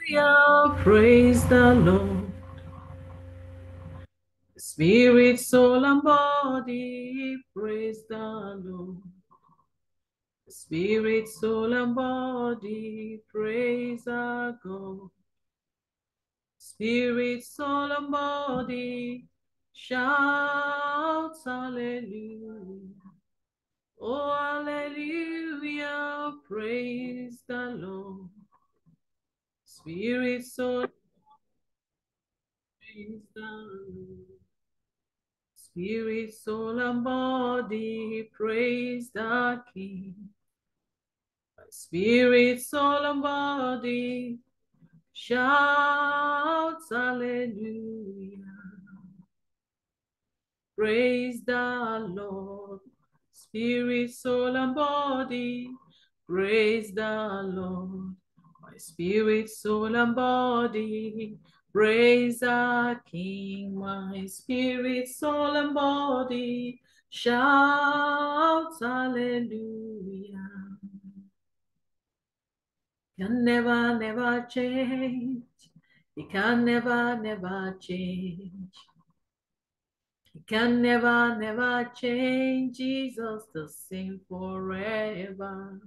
Hallelujah, praise the Lord. Spirit, soul, and body, praise the Lord. Spirit, soul, and body, praise our God. Spirit, soul, and body, shout hallelujah. Oh, hallelujah, praise the Lord. Spirit, soul, praise the Lord. Spirit, soul, and body, praise the King. Spirit, soul, and body, shout hallelujah. Praise the Lord. Spirit, soul, and body, praise the Lord. My spirit, soul, and body, praise our King. My spirit, soul, and body, shout hallelujah. Can never, never change. He can never, never change. He can never, never change. Jesus the same forever.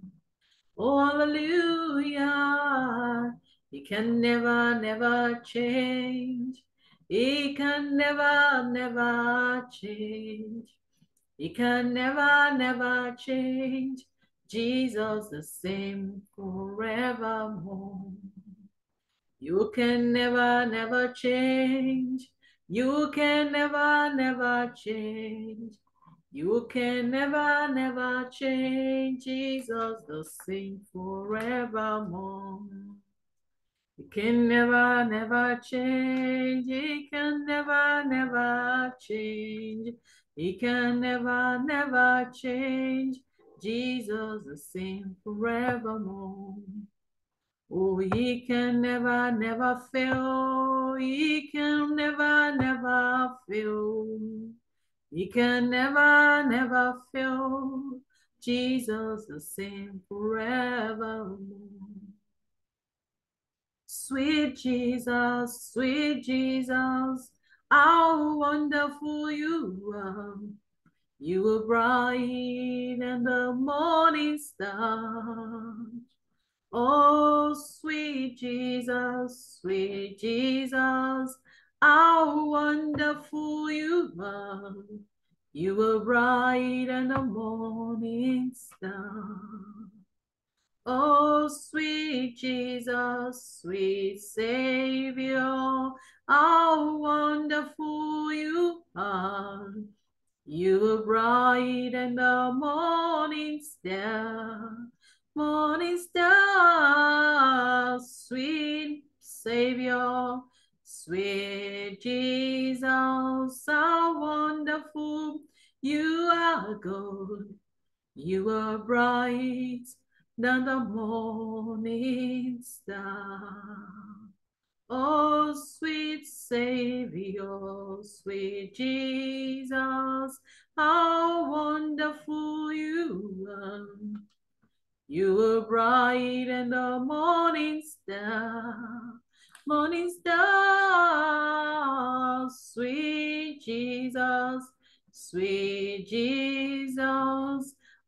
Oh, hallelujah. He can never, never change. He can never, never change. He can never, never change. Jesus the same forevermore. You can never, never change. You can never, never change. You can never, never change. Jesus the same forevermore. You can never, never change. He can never, never change. He can never, never change. Jesus the same forevermore. Oh, he can never, never fail. He can never, never fail. He can never, never fail. Jesus the same forevermore. Sweet Jesus, how wonderful you are. You were bright and the morning star. Oh, sweet Jesus, how wonderful you are. You were bright and the morning star. Oh, sweet Jesus, sweet Savior, how wonderful you are. You were bright and the morning star. Morning star, sweet Savior, sweet Jesus, how wonderful you are, God. You are bright than the morning star. Oh, sweet Savior, sweet Jesus, how wonderful you are. You were bright and the morning star, sweet Jesus,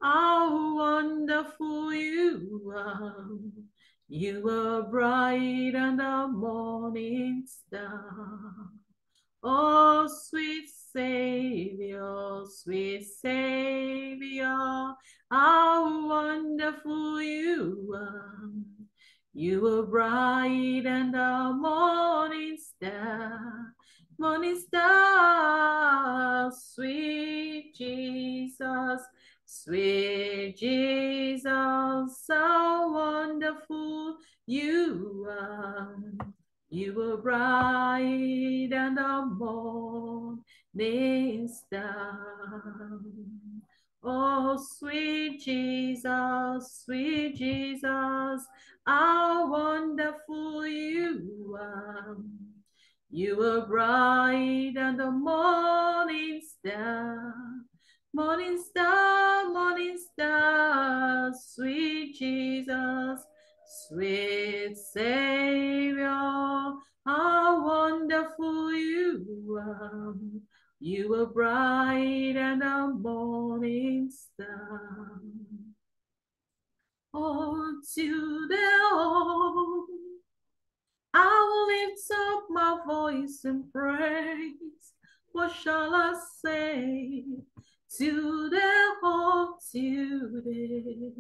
how wonderful you are. You were bright and the morning star. Oh, sweet Savior, how wonderful you are. You were bright and the morning star, sweet Jesus, how wonderful you are. You were bright and the morning star. Oh, sweet Jesus, how wonderful you are. You were bright and the morning star, sweet Sweet Savior, how wonderful you are. You are bright and a morning star. Oh, to the Lord, I will lift up my voice in praise. What shall I say to the Lord today?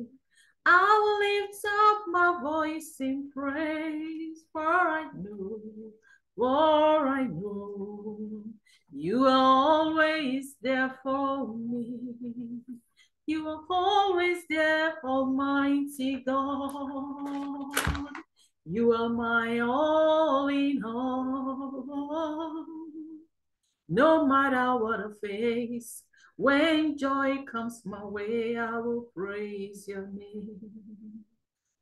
I will lift up my voice in praise, for I know, you are always there for me. You are always there, Almighty God. You are my all in all. No matter what I face, when joy comes my way, I will praise your name.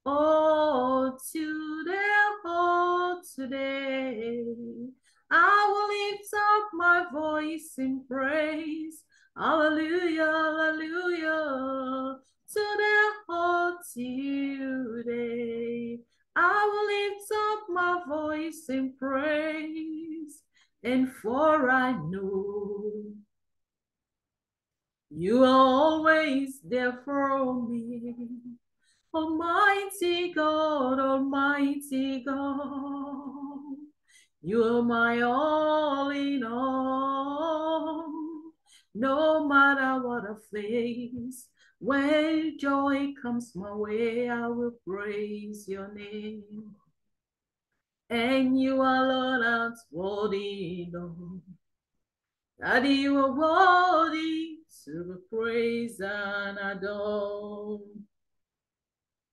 Oh, to the Lord today, I will lift up my voice in praise. Hallelujah, hallelujah, to the Lord today. I will lift up my voice in praise, and for I know you are always there for me. Almighty God, Almighty God, you are my all in all. No matter what I face, when joy comes my way, I will praise your name. And you alone are worthy, Lord. That you are worthy to be praised and adored.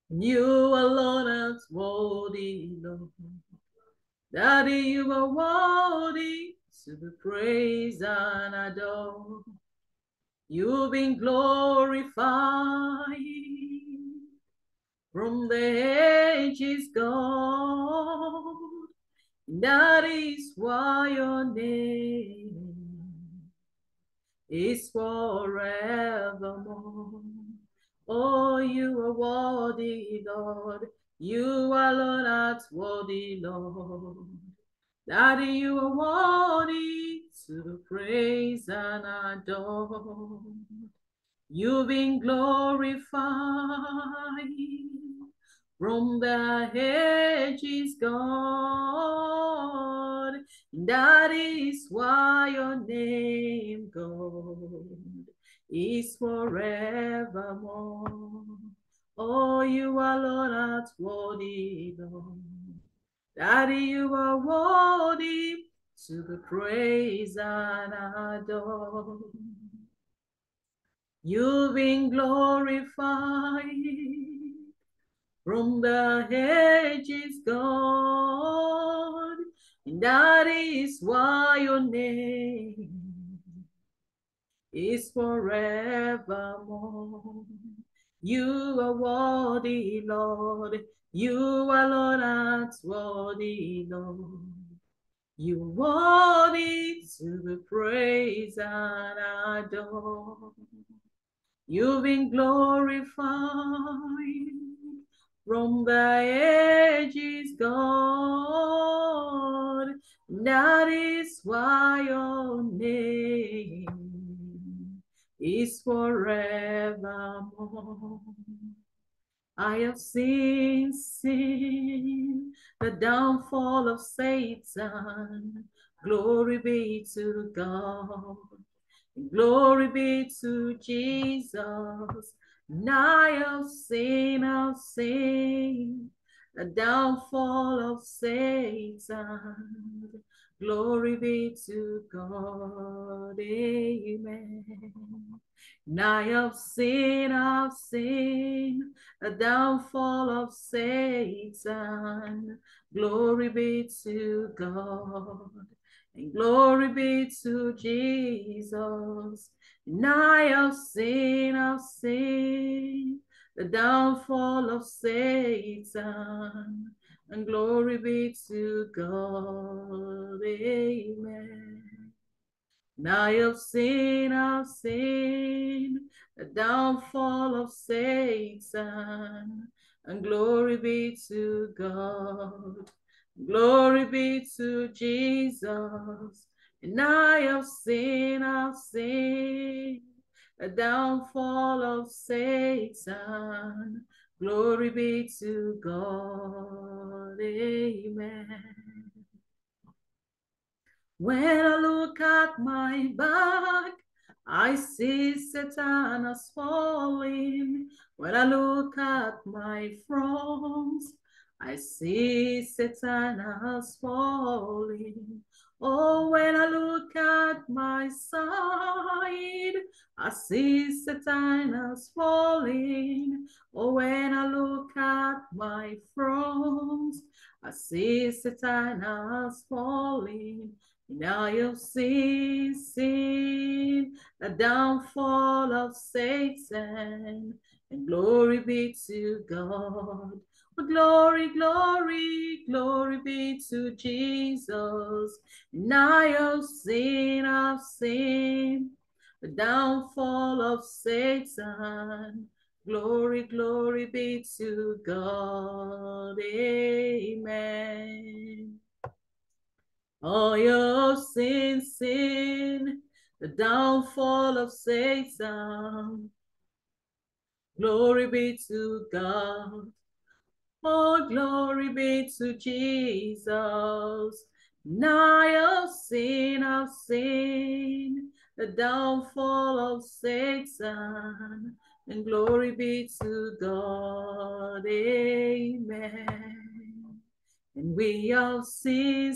You alone are worthy, Lord. Daddy, you are worthy to be praised and adored. You've been glorified from the ages gone. That is why your name is forevermore. Oh, you are worthy, Lord. You alone are worthy, Lord. Daddy, you are worthy to praise and adore. You've been glorified from the ages gone. That is why your name, God, is forevermore. Oh, you alone are worthy, Lord. Daddy, you are worthy to be praised and adored. You've been glorified from the ages gone, and that is why your name is forevermore. You are worthy, Lord. You alone are worthy, Lord. You are worthy to be praised and adored. You've been glorified from the ages gone. That is why your name is forevermore. I have seen the downfall of Satan. Glory be to God. Glory be to Jesus. And I have seen the downfall of Satan. Glory be to God. Amen. And I have seen the downfall of Satan. Glory be to God. And glory be to Jesus. And I have seen the downfall of Satan. And glory be to God. Amen. And I have seen the downfall of Satan. and glory be to God. Glory be to Jesus. And I have seen, the downfall of Satan. Glory be to God. Amen. When I look at my back, I see Satan has fallen. When I look at my front, I see Satan has fallen. Oh, when I look at my side, I see Satan has fallen. Oh, when I look at my front, I see Satan has fallen. Now you've seen the downfall of Satan, and glory be to God. Glory, glory, glory be to Jesus. Now you've seen the downfall of Satan. Glory, glory be to God. Amen. All your sin, the downfall of Satan. Glory be to God. Oh, glory be to Jesus. Now I've seen the downfall of Satan. And glory be to God. Amen. And we have seen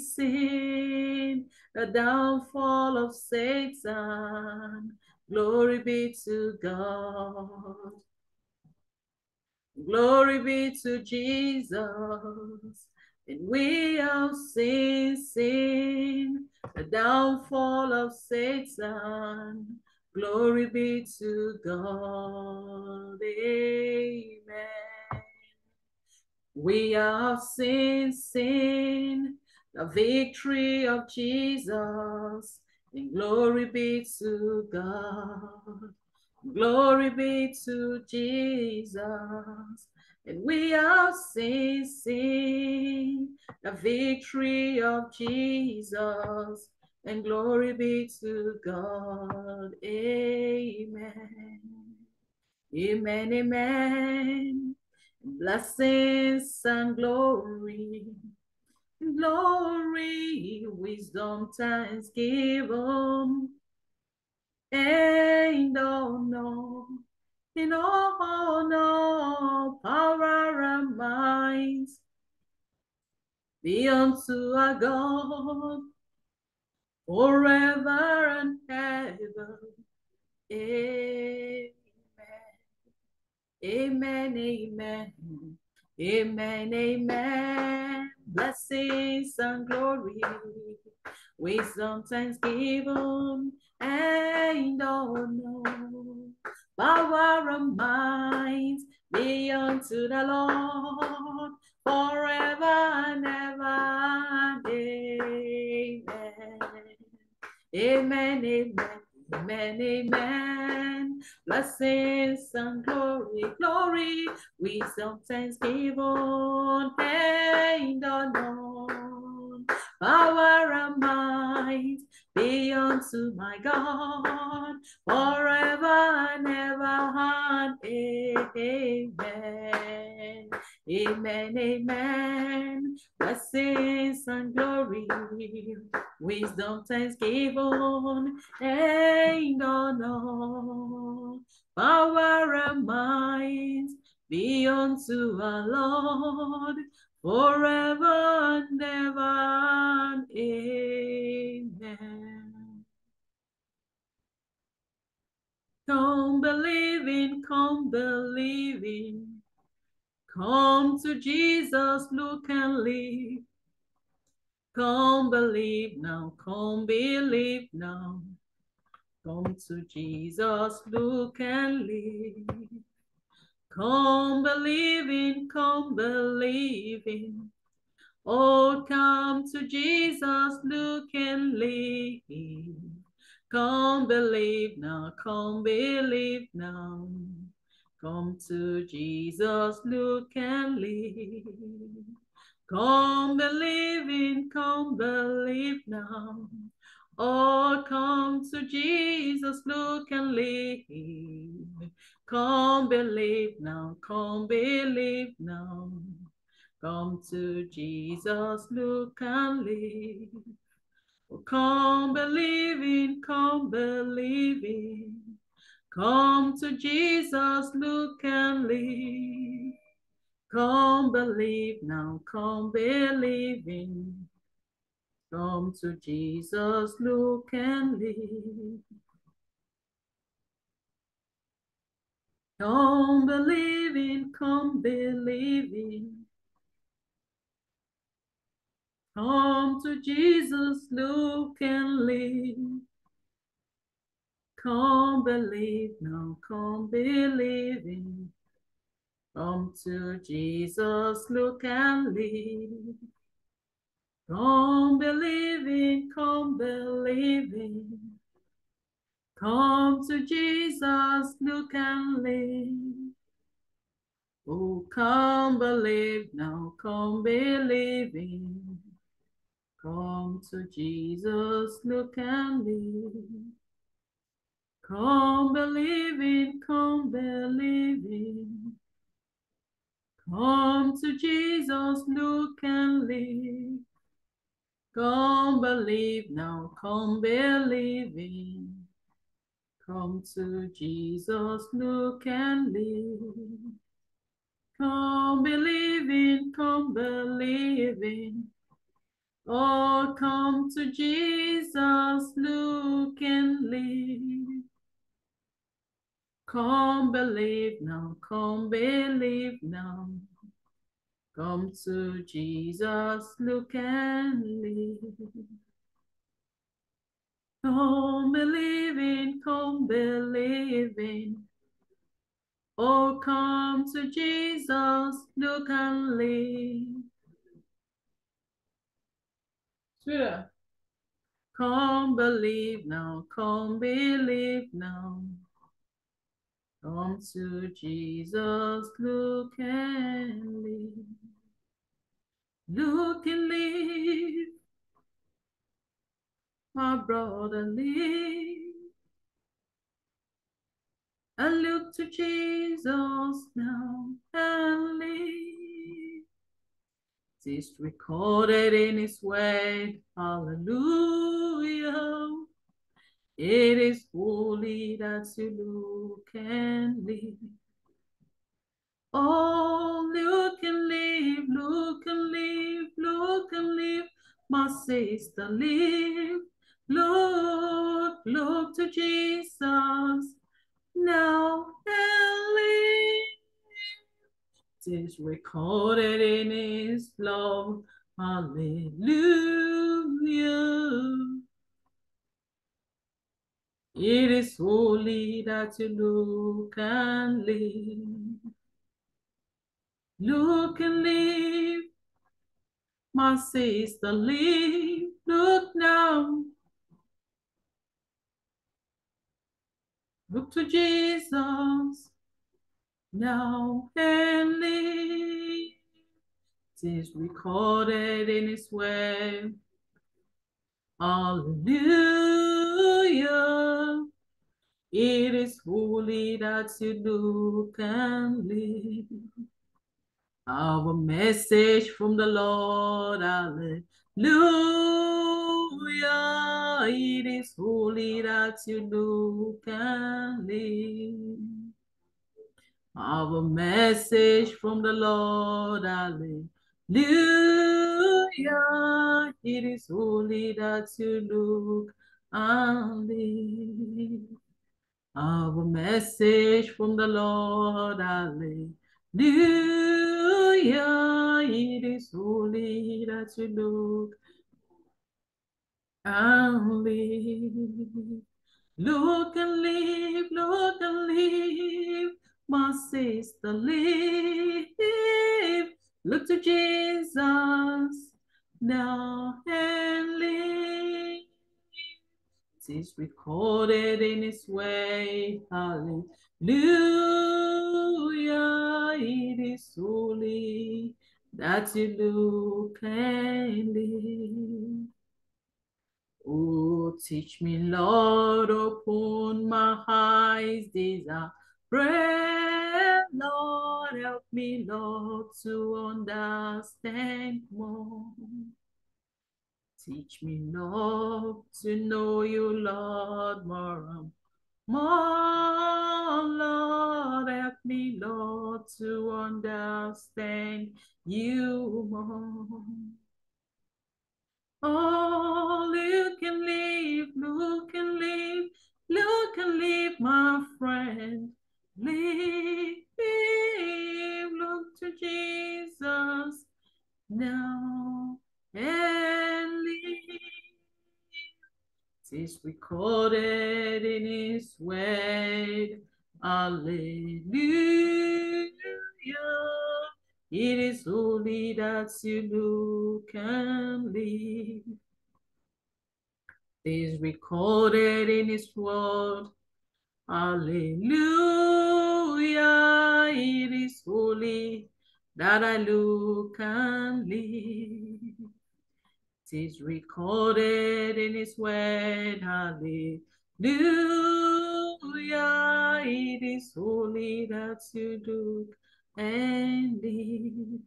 the downfall of Satan. Glory be to God. Glory be to Jesus. And we have seen the downfall of Satan. Glory be to God. Amen. We have seen the victory of Jesus. And glory be to God. Glory be to Jesus. And we have seen the victory of Jesus. And glory be to God. Amen. Amen, amen. Blessings and glory, wisdom, thanksgiving, and honor, power and might be unto our God forever and ever. Amen. Amen, amen. Amen, amen. Blessings and glory, wisdom, thanksgiving, and honor, power and might be unto the Lord forever and ever. Amen. Amen, amen. Amen, amen. Blessings and glory, wisdom, thanksgiving, and honor, power and might be unto my God forever and ever. Amen. Amen, amen. Blessings and glory, wisdom, thanksgiving, and honor, power and might be unto our Lord forever and ever. Amen. Come believing, come believing. Come to Jesus, look and live. Come believe now, come believe now. Come to Jesus, look and live. Come believing, come believing. Oh, come to Jesus, look and live. Come believe now, come believe now. Come to Jesus, look and live. Come believe now. Oh, come to Jesus, look and live. Come believe now, come believe now. Come to Jesus, look and live. Come believing, come believing. Come to Jesus, look and live. Come believe now, come believing. Come to Jesus, look and live. Come believing, come believing. Come to Jesus, look and live. Come believe now, come believing. Come to Jesus, look and live. Come believing, come believing. Come to Jesus, look and live. Oh, come believe now, come believing. Come to Jesus, look and live. Come believing, come believing. Come to Jesus, look and live. Come believe now, come believing. Come to Jesus, look and live. Come believing, come believing. Oh, come to Jesus, look and live. Come believe now, come believe now. Come to Jesus, look and live. Come believing, come believing. Oh, come to Jesus, look and live. Sweetheart. Come believe now, come believe now. Come to Jesus, look and live. Look and live, my brother, live. And look to Jesus now and live. It is recorded in his word, hallelujah. It is holy that you look and live. Oh, look and live, look and live, look and live, my sister, live. Look to Jesus now and live. It is recorded in his love, hallelujah. It is holy that you look and live. Look and live, my sister, live. Look now. Look to Jesus now and live. It is recorded in his word. Hallelujah. It is holy that you look and live. Our message from the Lord, hallelujah. It is holy that you look and live. Our message from the Lord, hallelujah. It is holy that you look and live. Our message from the Lord, hallelujah. It is holy that you look and live. Look and live, look and live, my sister, live. Look to Jesus now and live. It is recorded in his way, hallelujah. It is holy that you look and live. Oh, teach me, Lord, open my eyes, these are prayer. Lord, help me, Lord, to understand more. Teach me, Lord, to know you, Lord, more. More, Lord, help me, Lord, to understand you more. Oh, look and live, look and live, look and live, my friend. Live, live, look to Jesus now and live. It is recorded in his word. Hallelujah. It is holy that you look and live. It is recorded in his word. Hallelujah. It is holy that I look and live. It is recorded in his word. Hallelujah. It is holy that you look and live.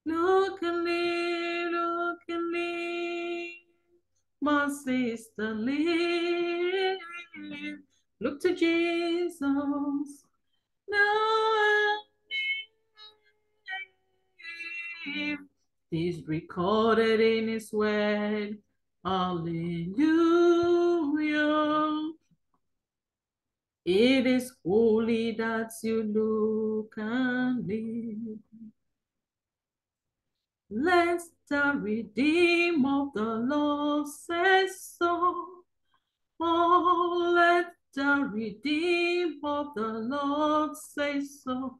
Look and live, look and live. My sister, live. Look to Jesus. Now live. Is recorded in his word. Hallelujah. It is holy that you look and live. Let the Redeemer of the Lord say so. Oh, let the Redeemer of the Lord say so.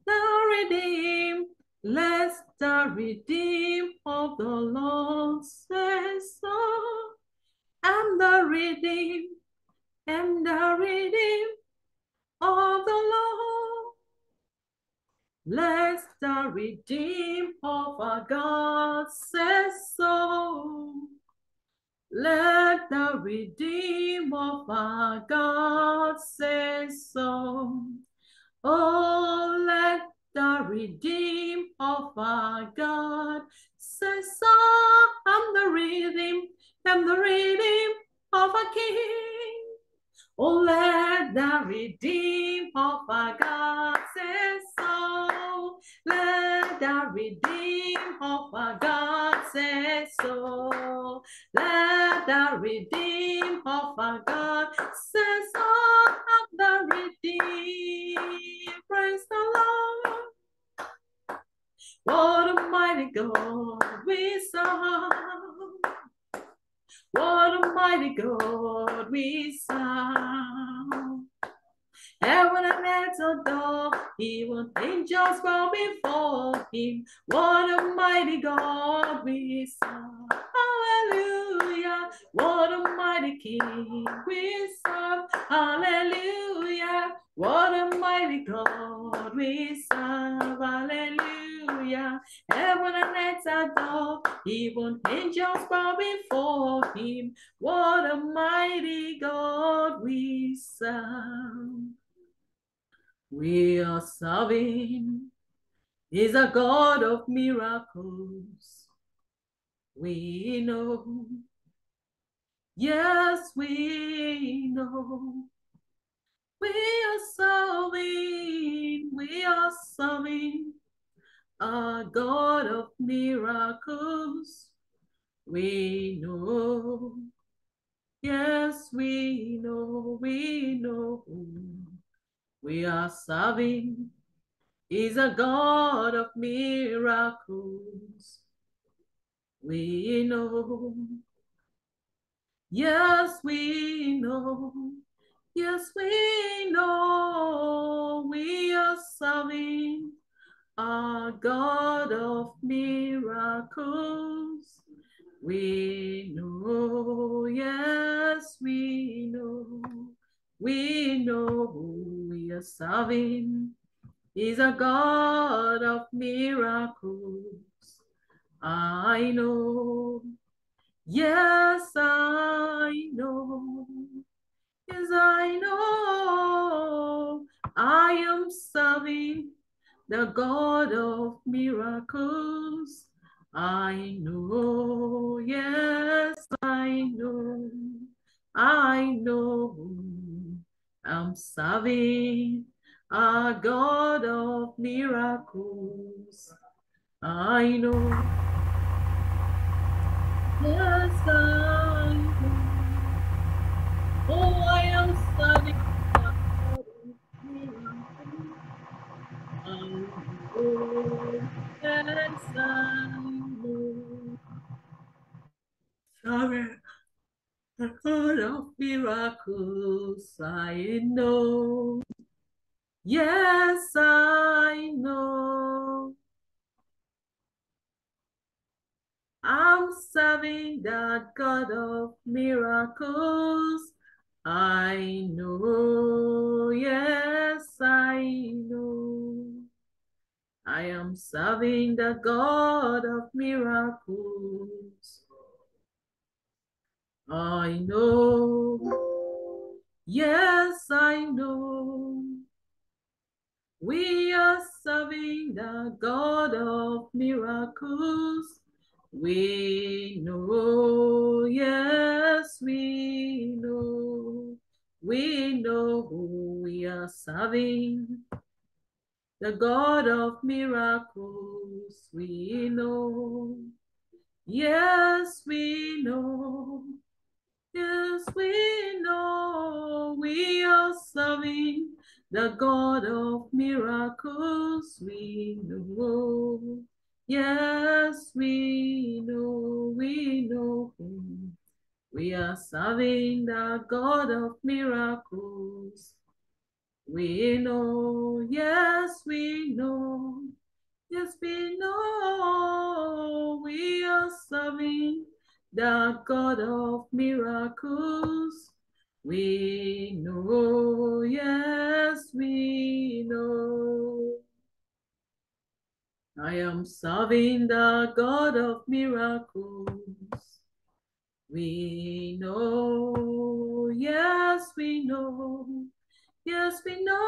The redeemed, let the redeemed of the Lord say so. I'm the redeemed, I'm the redeemed of the Lord. Let the redeemed of our God say so. Let the redeemed of our God say so. Oh, let the redeemed of our God say so. I'm the redeemed of our King. Oh, let the redeemed of our God say so. Let the redeemed of our God say so. Let the redeemed of our God say so. I'm the redeemed. Praise the Lord. What a mighty God we serve. What a mighty God we serve. Heaven and earth adore, even angels bow before him. What a mighty God we serve. Hallelujah. What a mighty King we serve. Hallelujah. What a mighty God we serve. Hallelujah. Heaven and earth adore, even angels bow before him. What a mighty God we serve. We are serving is a God of miracles. We know, yes, we know. We are serving a God of miracles. We know, yes, we know. We are serving is a God of miracles. We know, yes, we know, yes, we know, we are serving a God of miracles. We know, yes, we know, We know who we are serving. He's a God of miracles. I know. Yes, I know. Yes, I know. I am serving the God of miracles. I know. Yes, I know. I know. I'm serving a God of miracles. I know. Yes, I know. Oh, I am serving a God of miracles. I know. Yes, I know. Serving a God of miracles. I know. Yes, I know. I'm serving the God of miracles. I know, yes, I know. I am serving the God of miracles. I know, yes, I know. We are serving the God of miracles. We know, yes, we know. We know who we are serving. The God of miracles, we know. Yes, we know. Yes, we know we are serving the God of miracles. We know. Yes, we know him. We are serving the God of miracles. We know, yes, we know. Yes, we know we are serving the God of miracles. We know, yes, we know. I am serving the God of miracles. We know, yes, we know. Yes, we know.